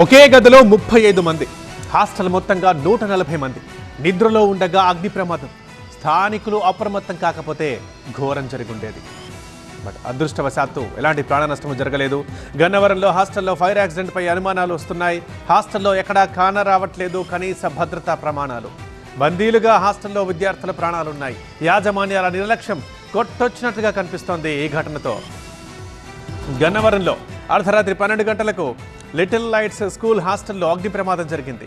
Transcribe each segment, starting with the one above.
ఒకే గదిలో 35 మంది, హాస్టల్ మొత్తంగా 140 మంది, నిద్రలో ఉండగా అగ్ని ప్రమాదం. స్థానికులు అప్రమత్తం కాకపోతే ఘోరం జరిగుండేది. బట్ అదృష్టవశాత్తు ఎలాంటి ప్రాణ నష్టం జరగలేదు. గన్నవరంలో హాస్టల్లో ఫైర్ యాక్సిడెంట్పై అనుమానాలు వస్తున్నాయి. హాస్టల్లో ఎక్కడా కానరావట్లేదు కనీస భద్రతా ప్రమాణాలు. బందీలుగా హాస్టల్లో విద్యార్థుల ప్రాణాలున్నాయి. యాజమాన్యాల నిర్లక్ష్యం కొట్టొచ్చినట్లుగా కనిపిస్తోంది ఈ ఘటనతో. గన్నవరంలో అర్ధరాత్రి 12 గంటలకు లిటిల్ లైట్స్ స్కూల్ హాస్టల్లో అగ్ని ప్రమాదం జరిగింది.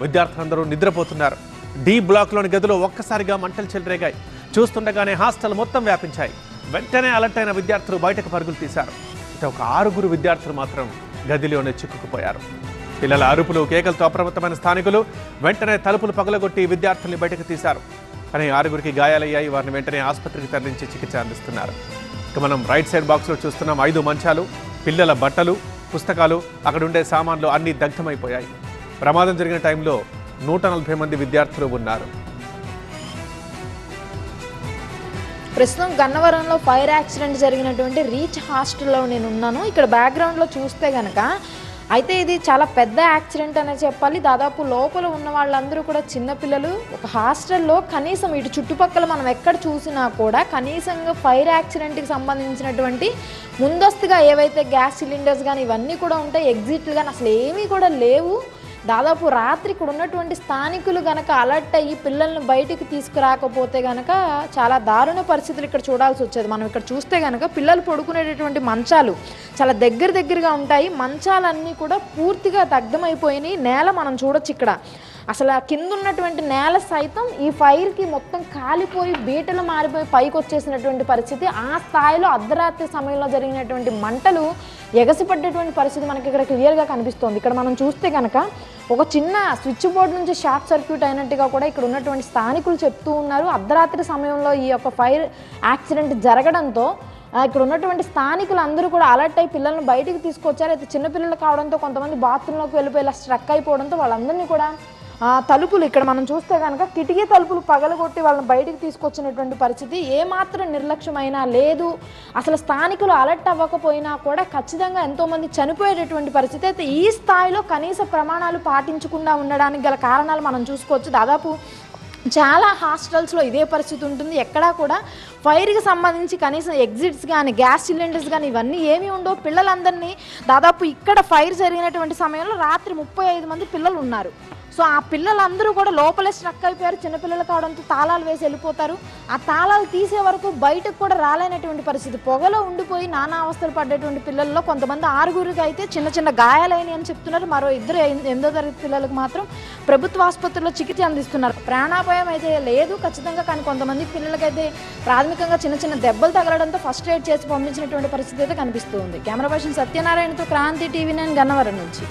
విద్యార్థులందరూ నిద్రపోతున్నారు. డి బ్లాక్లోని గదిలో ఒక్కసారిగా మంటలు చెలరేగాయి. చూస్తుండగానే హాస్టల్ మొత్తం వ్యాపించాయి. వెంటనే అలర్ట్ అయిన విద్యార్థులు బయటకు పరుగులు తీశారు. అయితే ఒక 6 విద్యార్థులు మాత్రం గదిలోనే చిక్కుకుపోయారు. పిల్లల అరుపులు కేకలతో అప్రమత్తమైన స్థానికులు వెంటనే తలుపులు పగలగొట్టి విద్యార్థుల్ని బయటకు తీశారు. కానీ 6 గాయాలయ్యాయి. వారిని వెంటనే ఆసుపత్రికి తరలించి చికిత్స అందిస్తున్నారు. ఇక మనం రైట్ సైడ్ బాక్స్లో చూస్తున్నాం 5 మంచాలు, పిల్లల బట్టలు, పుస్తకాలు, అక్కడ ఉండే సామాన్లు అన్నీ దగ్ధమైపోయాయి. ప్రమాదం జరిగిన టైంలో 140 మంది విద్యార్థులు ఉన్నారు. ప్రస్తుతం గన్నవరంలో ఫైర్ యాక్సిడెంట్ జరిగినటువంటి రీచ్ హాస్టల్లో నేను ఉన్నాను. ఇక్కడ బ్యాక్గ్రౌండ్లో చూస్తే కనుక అయితే ఇది చాలా పెద్ద యాక్సిడెంట్ అనే చెప్పాలి. దాదాపు లోపల ఉన్న వాళ్ళందరూ కూడా చిన్నపిల్లలు. ఒక హాస్టల్లో కనీసం ఇటు చుట్టుపక్కల మనం ఎక్కడ చూసినా కూడా కనీసంగా ఫైర్ యాక్సిడెంట్కి సంబంధించినటువంటి ముందస్తుగా ఏవైతే గ్యాస్ సిలిండర్స్ కానీ ఇవన్నీ కూడా ఉంటాయి, ఎగ్జిట్లు కానీ అసలు ఏమీ కూడా లేవు. దాదాపు రాత్రి ఇక్కడ ఉన్నటువంటి స్థానికులు గనక అలర్ట్ అయ్యి పిల్లల్ని బయటికి తీసుకురాకపోతే గనక చాలా దారుణ పరిస్థితులు ఇక్కడ చూడాల్సి వచ్చేది. మనం ఇక్కడ చూస్తే గనక పిల్లలు పడుకునేటటువంటి మంచాలు చాలా దగ్గరగా ఉంటాయి. మంచాలన్నీ కూడా పూర్తిగా దగ్ధమైపోయినాయి. నేల మనం చూడొచ్చు ఇక్కడ అసలు కింద ఉన్నటువంటి నేల సైతం ఈ ఫైర్కి మొత్తం కాలిపోయి బీటలు మారిపోయి పైకి వచ్చేసినటువంటి పరిస్థితి. ఆ స్థాయిలో అర్ధరాత్రి సమయంలో జరిగినటువంటి మంటలు ఎగసిపడ్డటువంటి పరిస్థితి మనకి ఇక్కడ క్లియర్గా కనిపిస్తోంది. ఇక్కడ మనం చూస్తే కనుక ఒక చిన్న స్విచ్ బోర్డు నుంచి షార్ట్ సర్క్యూట్ అయినట్టుగా కూడా ఇక్కడ ఉన్నటువంటి స్థానికులు చెప్తూ ఉన్నారు. అర్ధరాత్రి సమయంలో ఈ యొక్క ఫైర్ యాక్సిడెంట్ జరగడంతో ఇక్కడ ఉన్నటువంటి స్థానికులు అందరూ కూడా అలర్ట్ అయ్యి పిల్లల్ని బయటికి తీసుకొచ్చారు. అయితే చిన్నపిల్లలు కావడంతో కొంతమంది బాత్రూంలోకి వెళ్ళిపోయి ఇలా స్ట్రక్ అయిపోవడంతో వాళ్ళందరినీ కూడా తలుపులు ఇక్కడ మనం చూస్తే కనుక కిటికీ తలుపులు పగలగొట్టి వాళ్ళని బయటికి తీసుకొచ్చినటువంటి పరిస్థితి. ఏమాత్రం నిర్లక్ష్యమైనా లేదు, అసలు స్థానికులు అలర్ట్ అవ్వకపోయినా కూడా ఖచ్చితంగా ఎంతోమంది చనిపోయేటటువంటి పరిస్థితి. అయితే ఈ స్థాయిలో కనీస ప్రమాణాలు పాటించకుండా ఉండడానికి గల కారణాలు మనం చూసుకోవచ్చు. దాదాపు చాలా హాస్టల్స్లో ఇదే పరిస్థితి ఉంటుంది. ఎక్కడా కూడా ఫైర్కి సంబంధించి కనీసం ఎగ్జిట్స్ కానీ గ్యాస్ సిలిండర్స్ కానీ ఇవన్నీ ఏమీ ఉండవు. పిల్లలందరినీ దాదాపు ఇక్కడ ఫైర్ జరిగినటువంటి సమయంలో రాత్రి 35 మంది పిల్లలు ఉన్నారు. సో ఆ పిల్లలందరూ కూడా లోపలే స్ట్రక్ అయిపోయారు. చిన్నపిల్లలు కావడంతో తాళాలు వేసి వెళ్ళిపోతారు. ఆ తాళాలు తీసే వరకు బయటకు కూడా రాలేనటువంటి పరిస్థితి. పొగలో ఉండిపోయి నానా అవస్థలు పడ్డటువంటి పిల్లల్లో కొంతమంది 6 అయితే చిన్న గాయాలైనవి అని చెప్తున్నారు. మరో 2 8వ తరగతి పిల్లలకు మాత్రం ప్రభుత్వ ఆసుపత్రిలో చికిత్స అందిస్తున్నారు. ప్రాణాపాయం అయితే లేదు ఖచ్చితంగా, కానీ కొంతమంది పిల్లలకైతే ప్రాథమికంగా చిన్న దెబ్బలు తగలడంతో ఫస్ట్ ఎయిడ్ చేసి పంపించినటువంటి పరిస్థితి అయితే కనిపిస్తుంది. కెమెరా పర్సన్ సత్యనారాయణతో క్రాంతి టీవీ 9 గన్నవరం నుంచి.